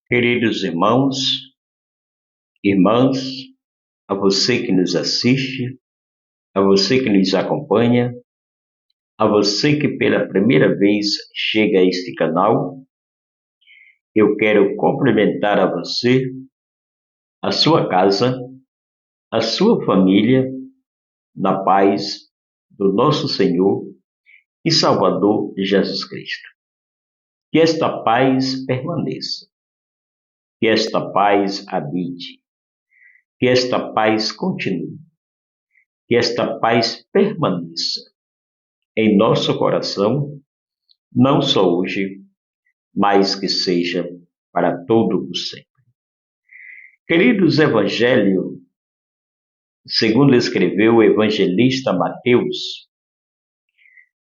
Queridos irmãos, irmãs, a você que nos assiste, a você que nos acompanha, a você que pela primeira vez chega a este canal, eu quero cumprimentar a você, a sua casa, a sua família, na paz do nosso Senhor e Salvador Jesus Cristo. Que esta paz permaneça, que esta paz habite, que esta paz continue, que esta paz permaneça em nosso coração, não só hoje, mas que seja para todo o sempre. Queridos, Evangelho, segundo escreveu o evangelista Mateus,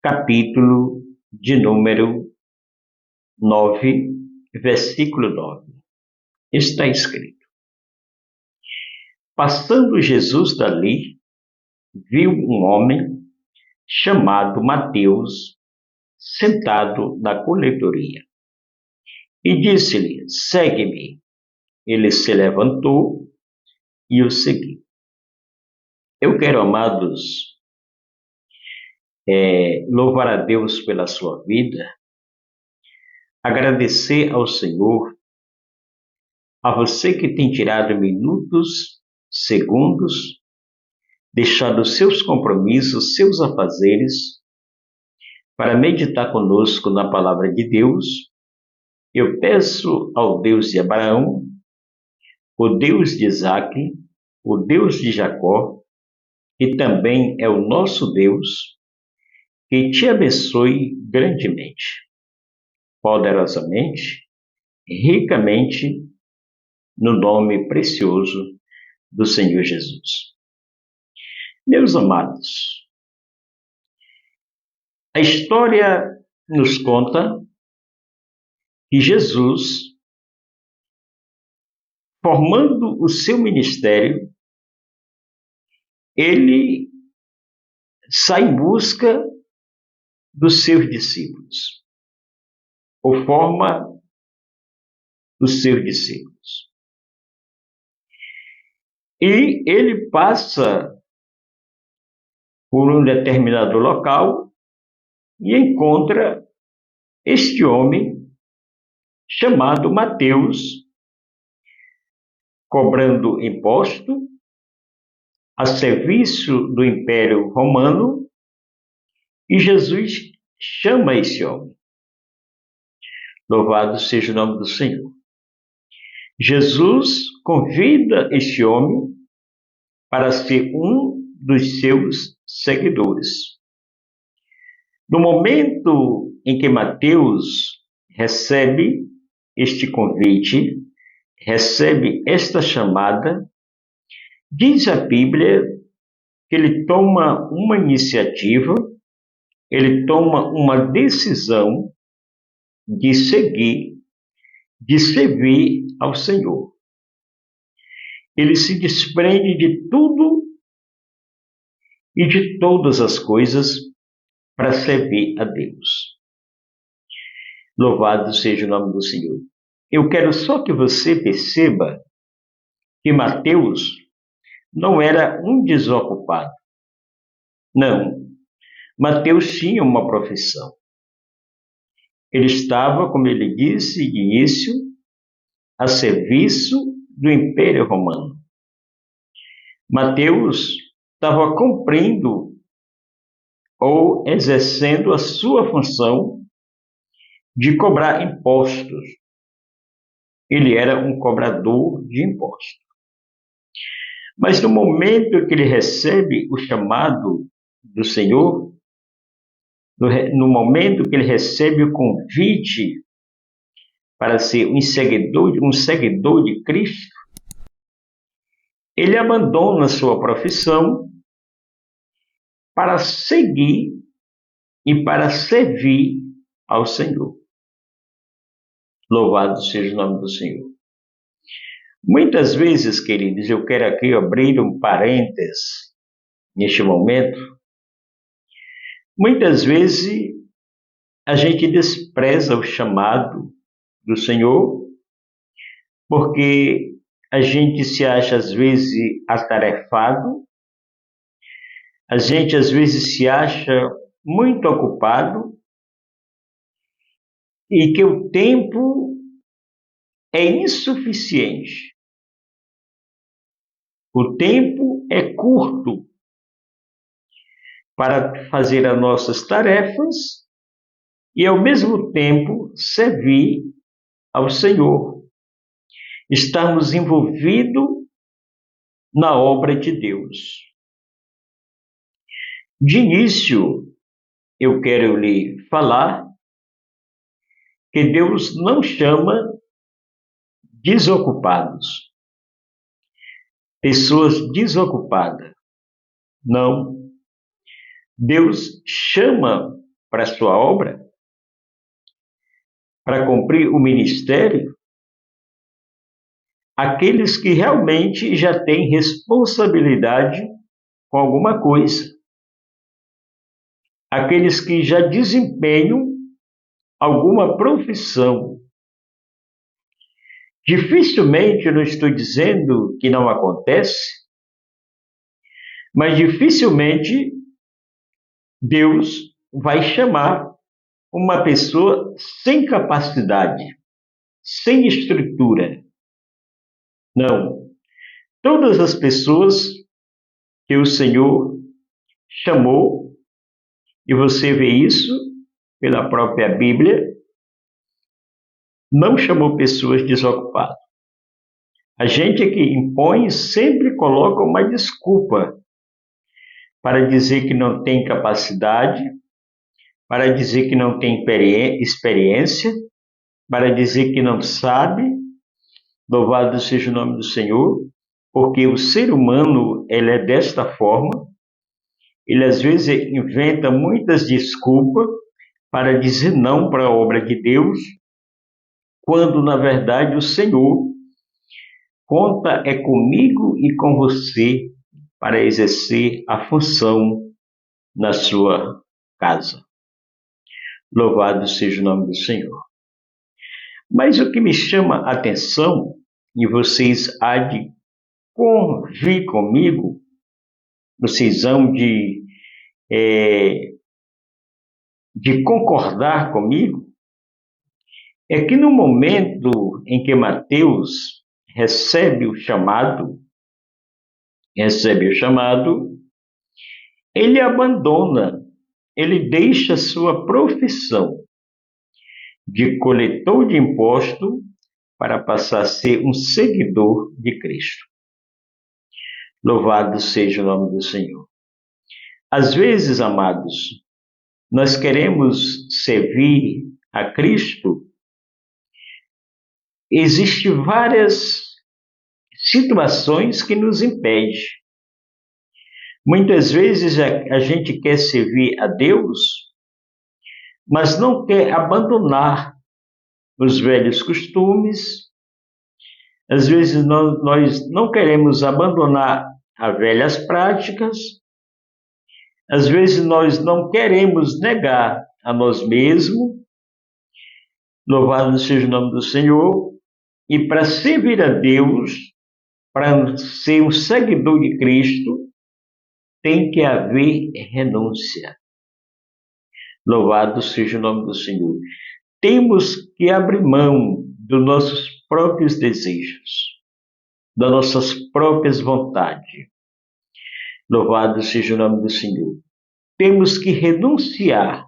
capítulo de número 9, versículo 9, está escrito: Passando Jesus dali, viu um homem chamado Mateus sentado na coletoria e disse-lhe: Segue-me. Ele se levantou e o seguiu. Eu quero, amados, louvar a Deus pela sua vida, agradecer ao Senhor, a você que tem tirado minutos, segundos, deixado seus compromissos, seus afazeres, para meditar conosco na palavra de Deus. Eu peço ao Deus de Abraão, o Deus de Isaque, o Deus de Jacó, que também é o nosso Deus, que te abençoe grandemente, poderosamente, ricamente, no nome precioso do Senhor Jesus. Meus amados, a história nos conta que Jesus, formando o seu ministério, ele sai em busca dos seus discípulos, ou forma os seus discípulos. E ele passa por um determinado local e encontra este homem chamado Mateus, cobrando imposto a serviço do Império Romano, e Jesus chama esse homem. Louvado seja o nome do Senhor. Jesus convida este homem para ser um dos seus seguidores. No momento em que Mateus recebe este convite, recebe esta chamada, diz a Bíblia que ele toma uma iniciativa, ele toma uma decisão de seguir, de servir ao Senhor. Ele se desprende de tudo e de todas as coisas para servir a Deus. Louvado seja o nome do Senhor. Eu quero só que você perceba que Mateus não era um desocupado. Não. Mateus tinha uma profissão. Ele estava, como ele disse de início, a serviço do Império Romano. Mateus estava cumprindo ou exercendo a sua função de cobrar impostos. Ele era um cobrador de impostos. Mas no momento que ele recebe o chamado do Senhor, no momento que ele recebe o convite para ser um seguidor de Cristo, ele abandona sua profissão para seguir e para servir ao Senhor. Louvado seja o nome do Senhor. Muitas vezes, queridos, eu quero aqui abrir um parênteses neste momento. Muitas vezes a gente despreza o chamado do Senhor porque a gente se acha às vezes atarefado, a gente às vezes se acha muito ocupado e que o tempo é insuficiente. O tempo é curto para fazer as nossas tarefas e, ao mesmo tempo, servir ao Senhor. Estarmos envolvidos na obra de Deus. De início, eu quero lhe falar que Deus não chama desocupados, pessoas desocupadas. Não. Deus chama para a sua obra, para cumprir o ministério, aqueles que realmente já têm responsabilidade com alguma coisa. Aqueles que já desempenham alguma profissão. Dificilmente, eu não estou dizendo que não acontece, mas dificilmente Deus vai chamar uma pessoa sem capacidade, sem estrutura. Não. Todas as pessoas que o Senhor chamou, e você vê isso pela própria Bíblia, não chamou pessoas desocupadas. A gente que impõe sempre coloca uma desculpa para dizer que não tem capacidade, para dizer que não tem experiência, para dizer que não sabe. Louvado seja o nome do Senhor, porque o ser humano ele é desta forma. Ele às vezes inventa muitas desculpas para dizer não para a obra de Deus, quando na verdade o Senhor conta é comigo e com você para exercer a função na sua casa. Louvado seja o nome do Senhor. Mas o que me chama a atenção, e vocês há de convir comigo, vocês hão de concordar comigo, é que no momento em que Mateus recebe o chamado, ele abandona, ele deixa sua profissão de coletor de imposto para passar a ser um seguidor de Cristo. Louvado seja o nome do Senhor. Às vezes, amados, nós queremos servir a Cristo. Existem várias situações que nos impedem. Muitas vezes a gente quer servir a Deus, mas não quer abandonar os velhos costumes. Às vezes nós não queremos abandonar as velhas práticas. Às vezes nós não queremos negar a nós mesmos. Louvado seja o nome do Senhor. E para servir a Deus, para ser um seguidor de Cristo, tem que haver renúncia. Louvado seja o nome do Senhor. Temos que abrir mão dos nossos próprios desejos, das nossas próprias vontades. Louvado seja o nome do Senhor. Temos que renunciar.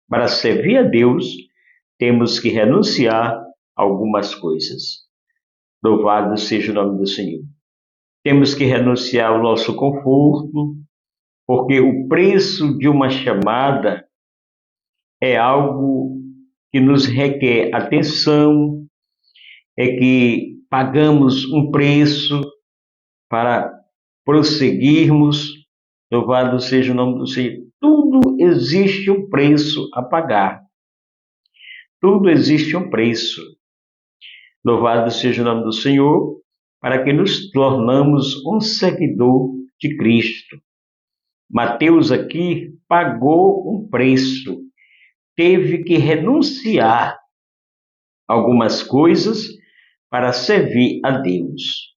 Para servir a Deus, temos que renunciar a algumas coisas. Louvado seja o nome do Senhor. Temos que renunciar ao nosso conforto, porque o preço de uma chamada é algo que nos requer atenção, é que pagamos um preço para prosseguirmos. Louvado seja o nome do Senhor. Tudo existe um preço a pagar. Tudo existe um preço. Louvado seja o nome do Senhor, para que nos tornamos um seguidor de Cristo. Mateus aqui pagou um preço, teve que renunciar a algumas coisas para servir a Deus.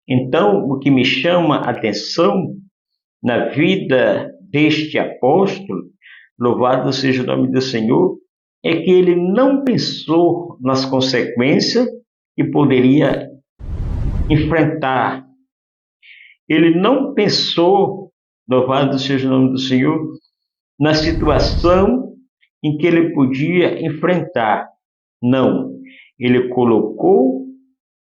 Então, o que me chama a atenção na vida deste apóstolo, louvado seja o nome do Senhor, é que ele não pensou nas consequências que poderia enfrentar. Ele não pensou, louvado seja o nome do Senhor, na situação em que ele podia enfrentar. Não, ele colocou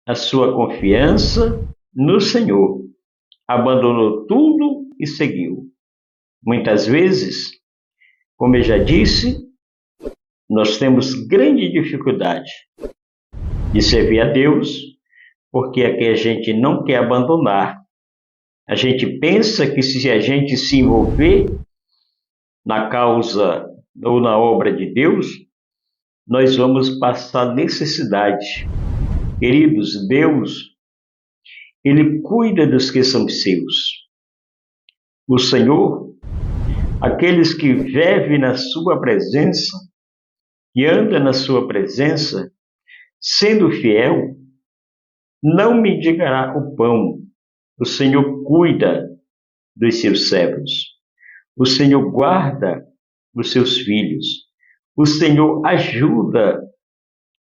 a sua confiança no Senhor, abandonou tudo e seguiu. Muitas vezes, como eu já disse, nós temos grande dificuldade de servir a Deus, porque aqui a gente não quer abandonar. A gente pensa que se a gente se envolver na causa ou na obra de Deus, nós vamos passar necessidade. Queridos, Deus, Ele cuida dos que são seus. O Senhor, aqueles que vivem na sua presença e andam na sua presença, sendo fiel, não mendigará o pão. O Senhor cuida dos seus servos. O Senhor guarda os seus filhos. O Senhor ajuda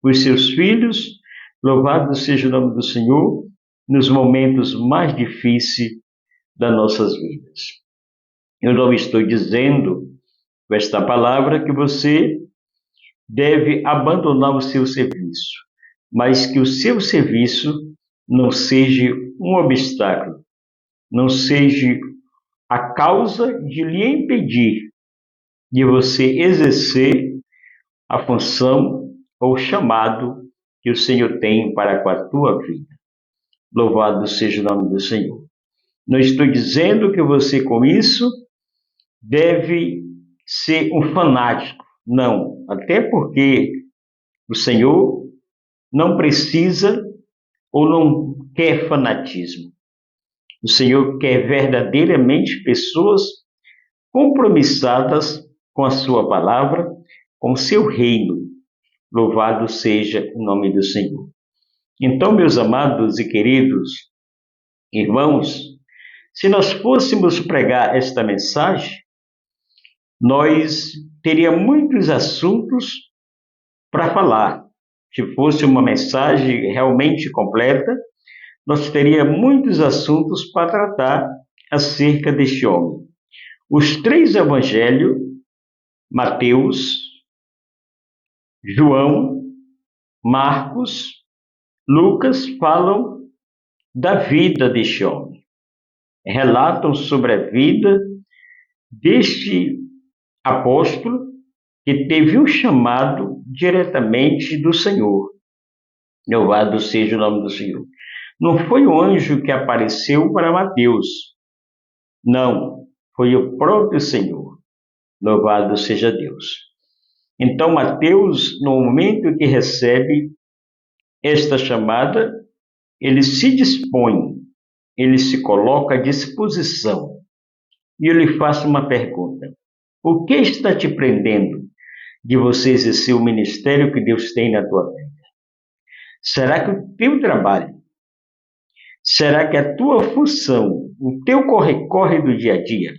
os seus filhos. Louvado seja o nome do Senhor nos momentos mais difíceis das nossas vidas. Eu não estou dizendo com esta palavra que você deve abandonar o seu serviço, mas que o seu serviço não seja um obstáculo, não seja a causa de lhe impedir de você exercer a função ou chamado que o Senhor tem para com a tua vida. Louvado seja o nome do Senhor. Não estou dizendo que você com isso deve ser um fanático, não, até porque o Senhor não precisa ou não quer fanatismo. O Senhor quer verdadeiramente pessoas compromissadas com a sua palavra, com o seu reino. Louvado seja o nome do Senhor. Então, meus amados e queridos irmãos, se nós fôssemos pregar esta mensagem, nós teríamos muitos assuntos para falar. Se fosse uma mensagem realmente completa, nós teríamos muitos assuntos para tratar acerca deste homem. Os três evangelhos, Mateus, João, Marcos, Lucas, falam da vida deste homem. Relatam sobre a vida deste apóstolo que teve um chamado diretamente do Senhor. Louvado seja o nome do Senhor. Não foi o anjo que apareceu para Mateus. Não, foi o próprio Senhor. Louvado seja Deus. Então, Mateus, no momento que recebe esta chamada, ele se dispõe, ele se coloca à disposição. E eu lhe faço uma pergunta. O que está te prendendo de você exercer o ministério que Deus tem na tua vida? Será que o teu trabalho, será que a tua função, o teu corre-corre do dia a dia,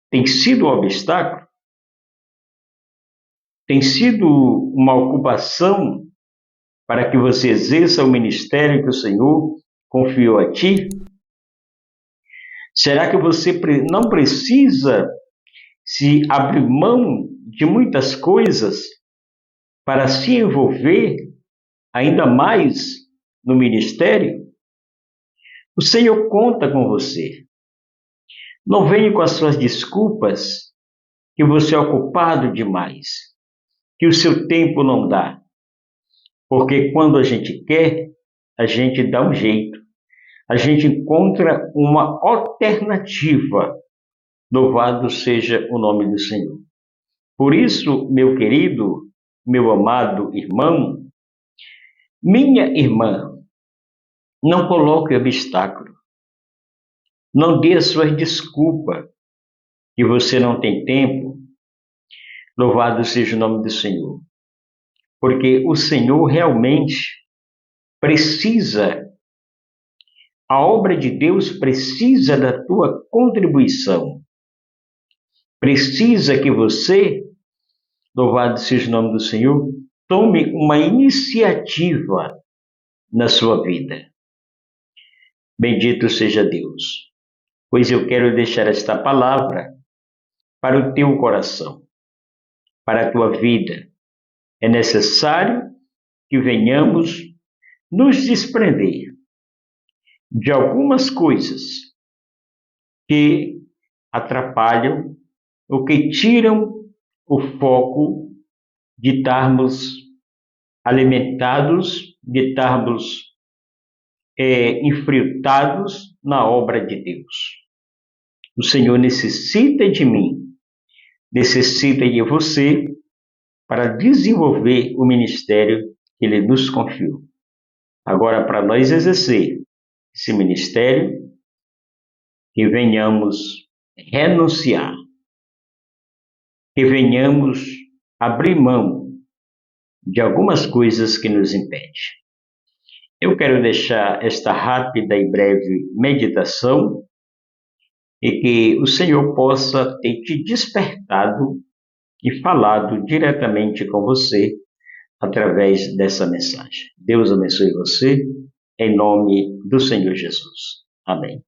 tem sido um obstáculo? Tem sido uma ocupação para que você exerça o ministério que o Senhor confiou a ti? Será que você não precisa se abrir mão de muitas coisas para se envolver ainda mais no ministério? O Senhor conta com você. Não venha com as suas desculpas que você é ocupado demais, que o seu tempo não dá. Porque quando a gente quer, a gente dá um jeito. A gente encontra uma alternativa. Louvado seja o nome do Senhor. Por isso, meu querido, meu amado irmão, minha irmã, não coloque obstáculo. Não dê as suas desculpas que você não tem tempo. Louvado seja o nome do Senhor. Porque o Senhor realmente precisa, a obra de Deus precisa da tua contribuição. Precisa que você, louvado seja o nome do Senhor, tome uma iniciativa na sua vida. Bendito seja Deus, pois eu quero deixar esta palavra para o teu coração, para a tua vida. É necessário que venhamos nos desprender de algumas coisas que atrapalham ou que tiram o foco de estarmos alimentados, de estarmos enfrentados na obra de Deus. O Senhor necessita de mim, necessita de você para desenvolver o ministério que Ele nos confiou. Agora, para nós exercer esse ministério, que venhamos renunciar, que venhamos abrir mão de algumas coisas que nos impedem. Eu quero deixar esta rápida e breve meditação e que o Senhor possa ter te despertado e falado diretamente com você através dessa mensagem. Deus abençoe você, em nome do Senhor Jesus. Amém.